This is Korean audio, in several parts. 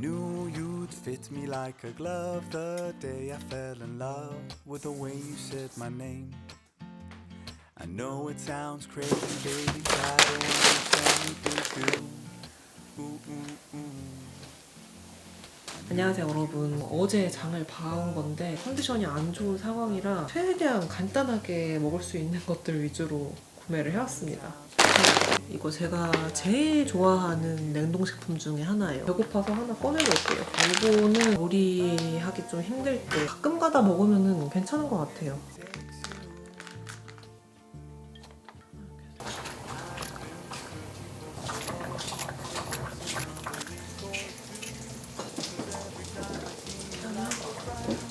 knew you'd fit me like a glove the day I fell in love with the way you said my name. I know it sounds crazy, baby, try to understand me, do. Ooh, ooh, ooh. 안녕하세요 여러분. 어제 장을 봐온 건데 컨디션이 안 좋은 상황이라 최대한 간단하게 먹을 수 있는 것들 위주로 구매를 해왔습니다. 이거 제가 제일 좋아하는 냉동식품 중에 하나예요. 배고파서 하나 꺼내볼게요. 이거는 요리하기 좀 힘들 때 가끔 가다 먹으면 괜찮은 것 같아요.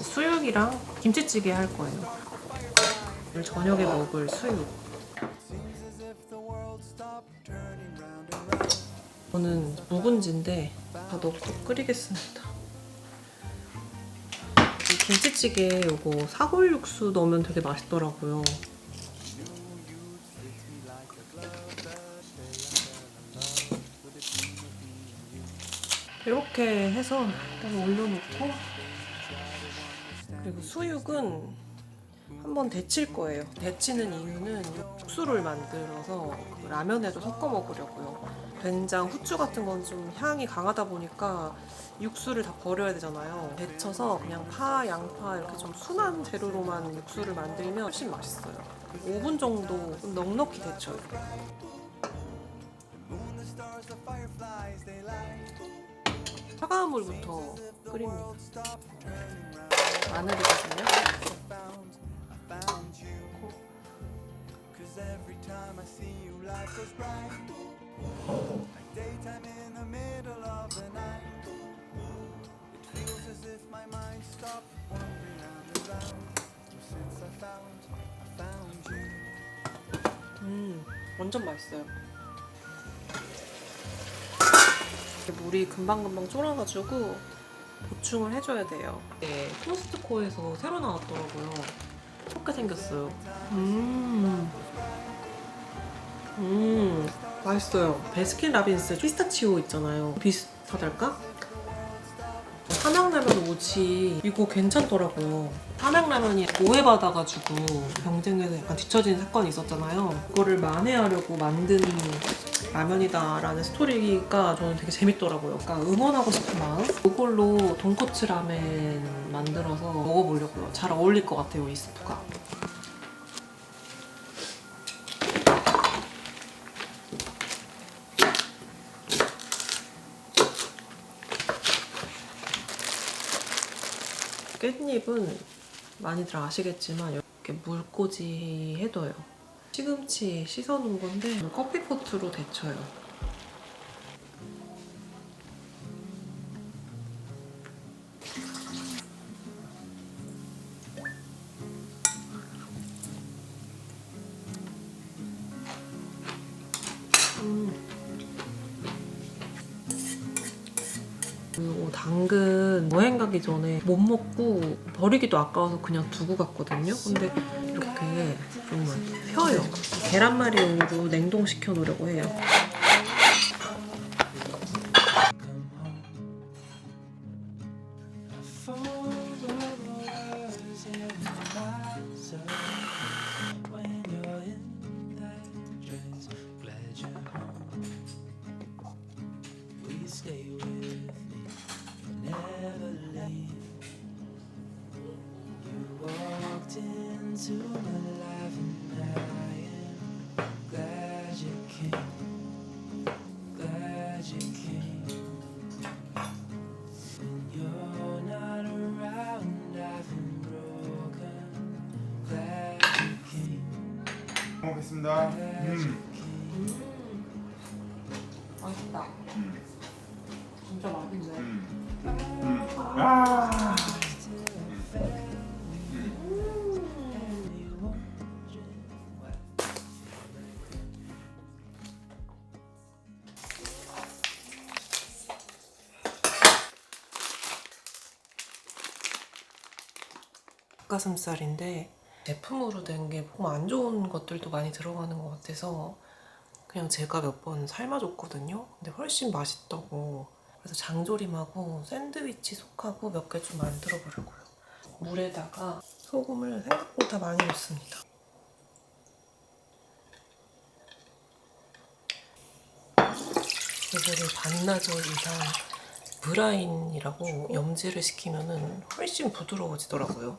수육이랑 김치찌개 할 거예요. 오늘 저녁에 먹을 수육. 저는 묵은지인데 다 넣고 끓이겠습니다. 이 김치찌개에 이거 사골육수 넣으면 되게 맛있더라고요. 이렇게 해서 일단 올려놓고, 그리고 수육은 한번 데칠 거예요. 데치는 이유는 육수를 만들어서 라면에도 섞어 먹으려고요. 된장, 후추 같은 건 좀 향이 강하다 보니까 육수를 다 버려야 되잖아요. 데쳐서 그냥 파, 양파 이렇게 좀 순한 재료로만 육수를 만들면 훨씬 맛있어요. 5분 정도 좀 넉넉히 데쳐요. 차가운 물부터 끓입니다. 마늘이거든요. 완전 맛있어요. 물이 금방금방 쫄아가지고 보충을 해줘야 돼요. 네, 코스트코에서 새로 나왔더라고요. 이렇게 생겼어요. 맛있어요. 베스킨라빈스 피스타치오 있잖아요. 비슷하달까? 삼양라면 옷이 이거 괜찮더라고요. 삼양라면이 오해받아가지고 경쟁에서 약간 뒤처진 사건이 있었잖아요. 그거를 만회하려고 만든 라면이다라는 스토리가 저는 되게 재밌더라고요. 약간 응원하고 싶은 마음? 이걸로 돈코츠 라멘 만들어서 먹어보려고요. 잘 어울릴 것 같아요, 이 스프가. 깻잎은 많이들 아시겠지만 이렇게 물꽂이 해둬요. 시금치 씻어놓은 건데 커피포트로 데쳐요. 그리고 당근 여행 가기 전에 못 먹고 버리기도 아까워서 그냥 두고 갔거든요. 근데 이렇게 좀 펴요. 계란말이용으로 냉동시켜 놓으려고 해요. 먹겠습니다. 맛있다. 진짜 맛있네. 아. 닭가슴살인데 제품으로 된 게 보면 안 좋은 것들도 많이 들어가는 것 같아서 그냥 제가 몇 번 삶아줬거든요. 근데 훨씬 맛있다고 그래서 장조림하고 샌드위치 속하고 몇 개 좀 만들어 보려고요. 물에다가 소금을 생각보다 많이 넣습니다. 이거를 반나절 이상 브라인이라고 염지를 시키면은 훨씬 부드러워지더라고요.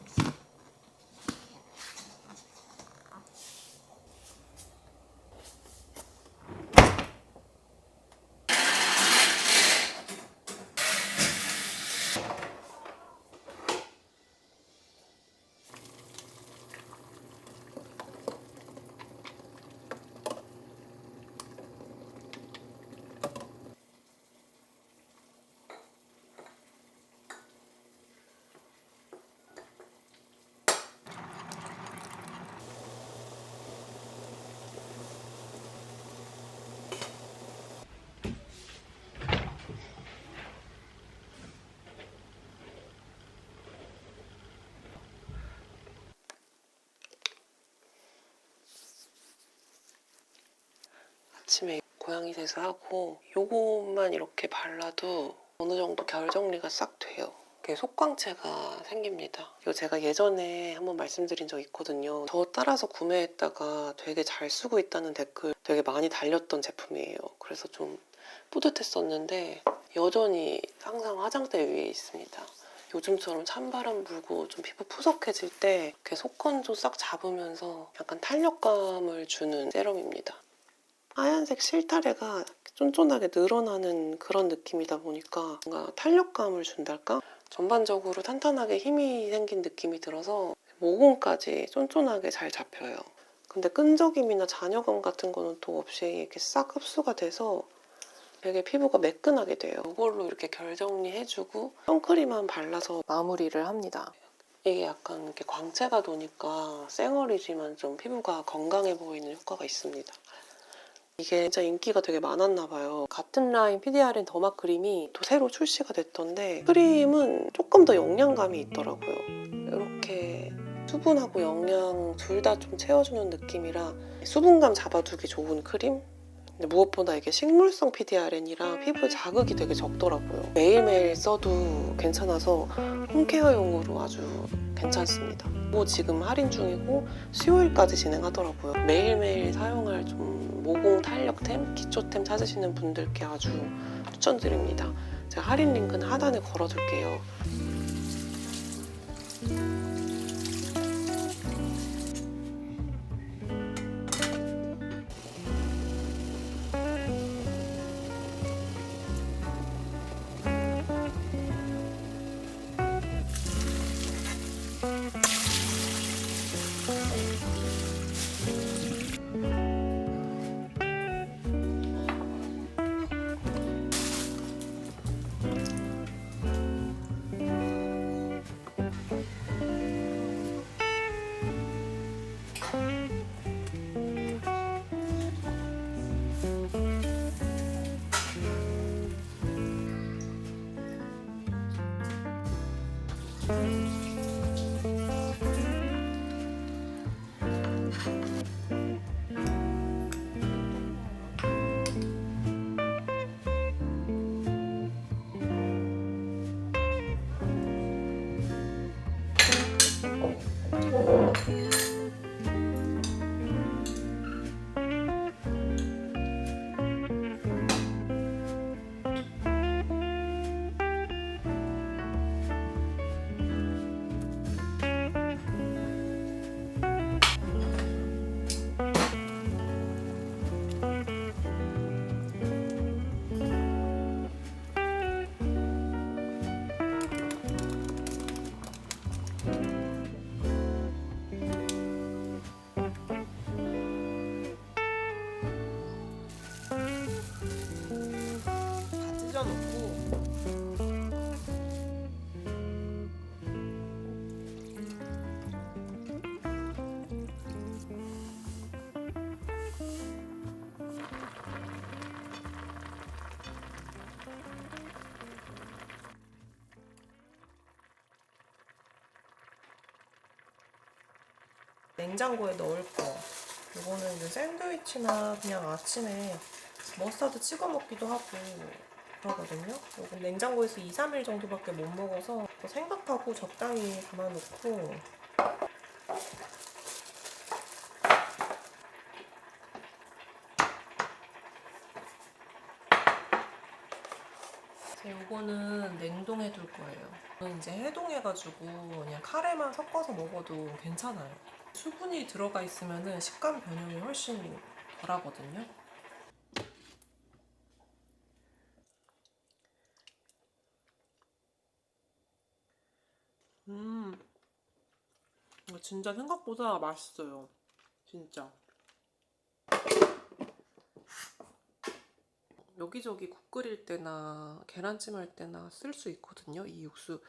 아침에 고양이 세수하고 요것만 이렇게 발라도 어느 정도 결 정리가 싹 돼요. 이렇게 속광채가 생깁니다. 이거 제가 예전에 한번 말씀드린 적 있거든요. 저 따라서 구매했다가 되게 잘 쓰고 있다는 댓글 되게 많이 달렸던 제품이에요. 그래서 좀 뿌듯했었는데 여전히 항상 화장대 위에 있습니다. 요즘처럼 찬바람 불고 좀 피부 푸석해질 때 이렇게 속건조 싹 잡으면서 약간 탄력감을 주는 세럼입니다. 하얀색 실타래가 쫀쫀하게 늘어나는 그런 느낌이다 보니까 뭔가 탄력감을 준달까? 전반적으로 탄탄하게 힘이 생긴 느낌이 들어서 모공까지 쫀쫀하게 잘 잡혀요. 근데 끈적임이나 잔여감 같은 거는 또 없이 이렇게 싹 흡수가 돼서 되게 피부가 매끈하게 돼요. 이걸로 이렇게 결 정리해주고 선크림만 발라서 마무리를 합니다. 이게 약간 이렇게 광채가 도니까 쌩얼이지만 좀 피부가 건강해 보이는 효과가 있습니다. 이게 진짜 인기가 되게 많았나 봐요. 같은 라인 PDRN 더마 크림이 또 새로 출시가 됐던데 크림은 조금 더 영양감이 있더라고요. 이렇게 수분하고 영양 둘 다 좀 채워주는 느낌이라 수분감 잡아두기 좋은 크림? 근데 무엇보다 이게 식물성 PDRN이라 피부에 자극이 되게 적더라고요. 매일매일 써도 괜찮아서 홈케어용으로 아주 괜찮습니다. 뭐 지금 할인 중이고 수요일까지 진행하더라고요. 매일매일 사용할 좀 모공 탄력템, 기초템 찾으시는 분들께 아주 추천드립니다. 제가 할인 링크는 하단에 걸어둘게요. 냉장고에 넣을 거. 이거는 이제 샌드위치나 그냥 아침에 머스타드 찍어 먹기도 하고 하거든요. 이거 냉장고에서 2, 3일 정도밖에 못 먹어서 생각하고 적당히 담아놓고 이거는 냉동해 둘 거예요. 이건 이제 해동해가지고 그냥 카레만 섞어서 먹어도 괜찮아요. 수분이 들어가 있으면 식감 변형이 훨씬 덜하거든요. 이거 진짜 생각보다 맛있어요. 진짜. 여기저기 국 끓일 때나 계란찜 할 때나 쓸 수 있거든요. 이 육수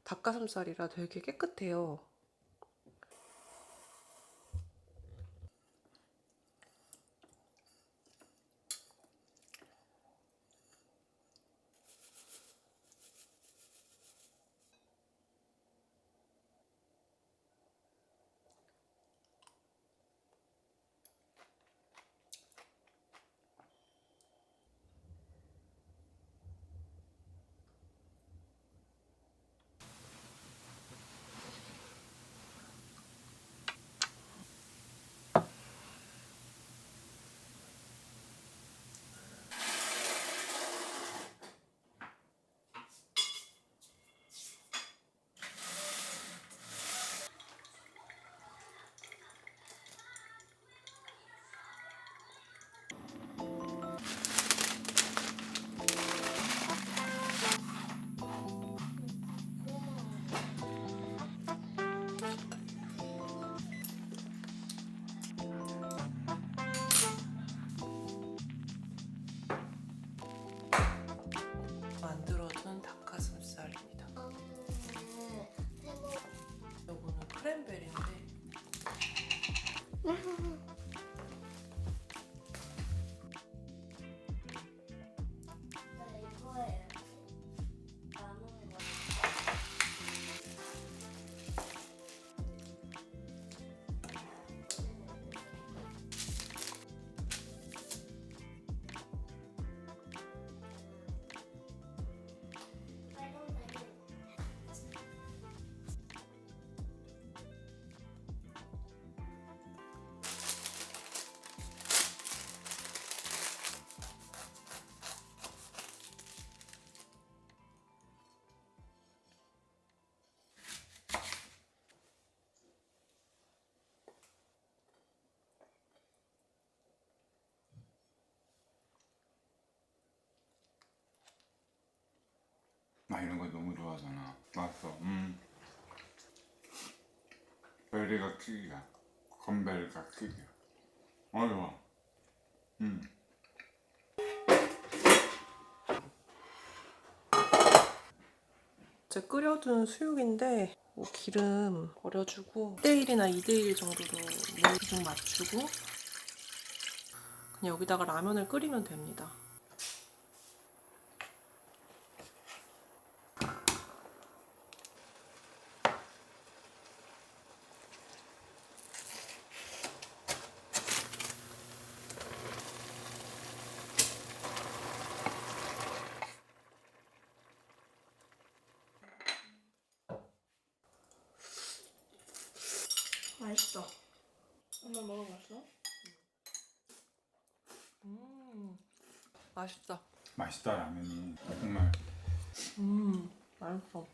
닭가슴살이라 되게 깨끗해요. 만들어둔 닭가슴살입니다. 요거는 크랜베리인데 나 이런 거 너무 좋아하잖아. 맛있어. 베리가 킥이야. 건베리가 킥이야. 좋아. 제 끓여둔 수육인데 기름 버려주고 1대1이나 2대1 정도로 물 좀 맞추고 그냥 여기다가 라면을 끓이면 됩니다. 맛있어. 엄마 먹어봤어? 맛있다. 맛있다 라면이 정말. 맛있어.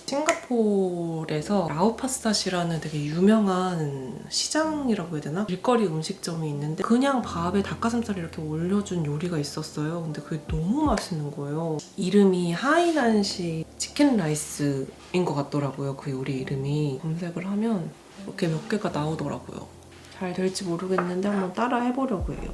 싱가포르에서 라오파스타시라는 되게 유명한 시장이라고 해야 되나? 길거리 음식점이 있는데 그냥 밥에 닭가슴살을 이렇게 올려준 요리가 있었어요. 근데 그게 너무 맛있는 거예요. 이름이 하이난식 치킨 라이스인 것 같더라고요. 그 요리 이름이. 검색을 하면 이렇게 몇 개가 나오더라고요. 잘 될지 모르겠는데 한번 따라 해보려고 해요.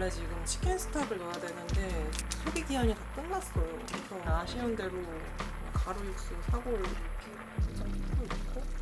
원래 지금 치킨 스톡을 넣어야 되는데 소비 기한이 다 끝났어요. 그래서 아쉬운 대로 가루 육수 사골 이렇게 넣고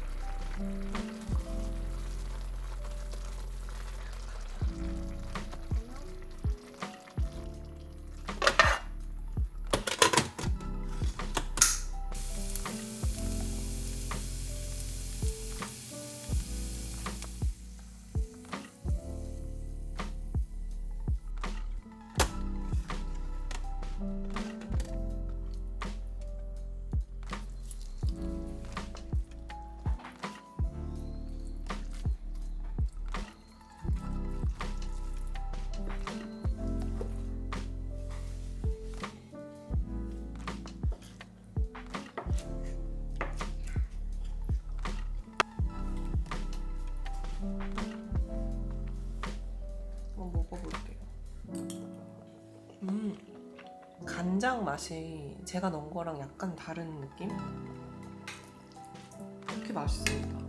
한번 먹어볼게요. 간장 맛이 제가 넣은 거랑 약간 다른 느낌? 이렇게 맛있습니다.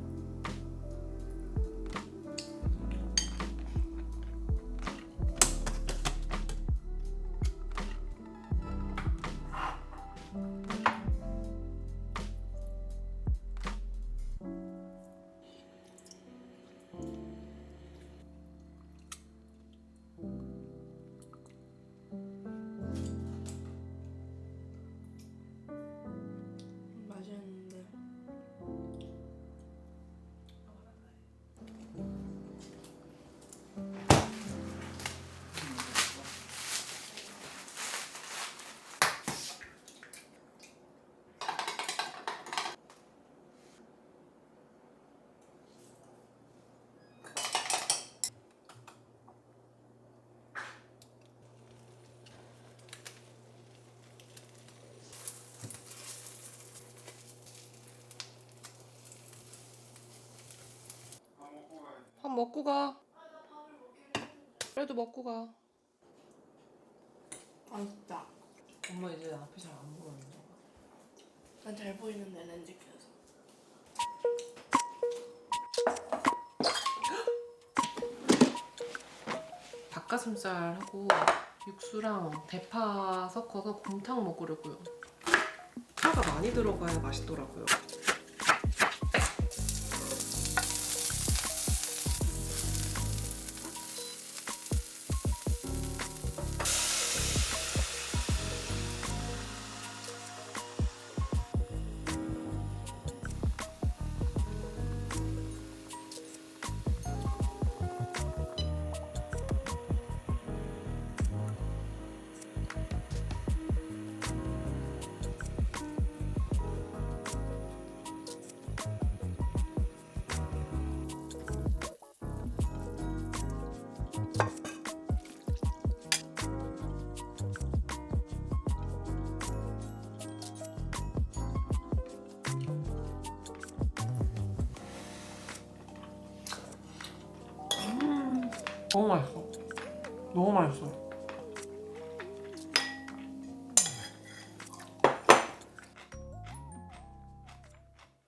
맛있는데 밥 먹고 가. 그래도 먹고 가. 맛있다. 엄마 이제 앞이 잘 안 보이는데. 난 잘 보이는데 렌즈 껴서. 닭가슴살하고 육수랑 대파 섞어서 곰탕 먹으려고요. 파가 많이 들어가야 맛있더라고요. 너무 맛있어. 너무 맛있어.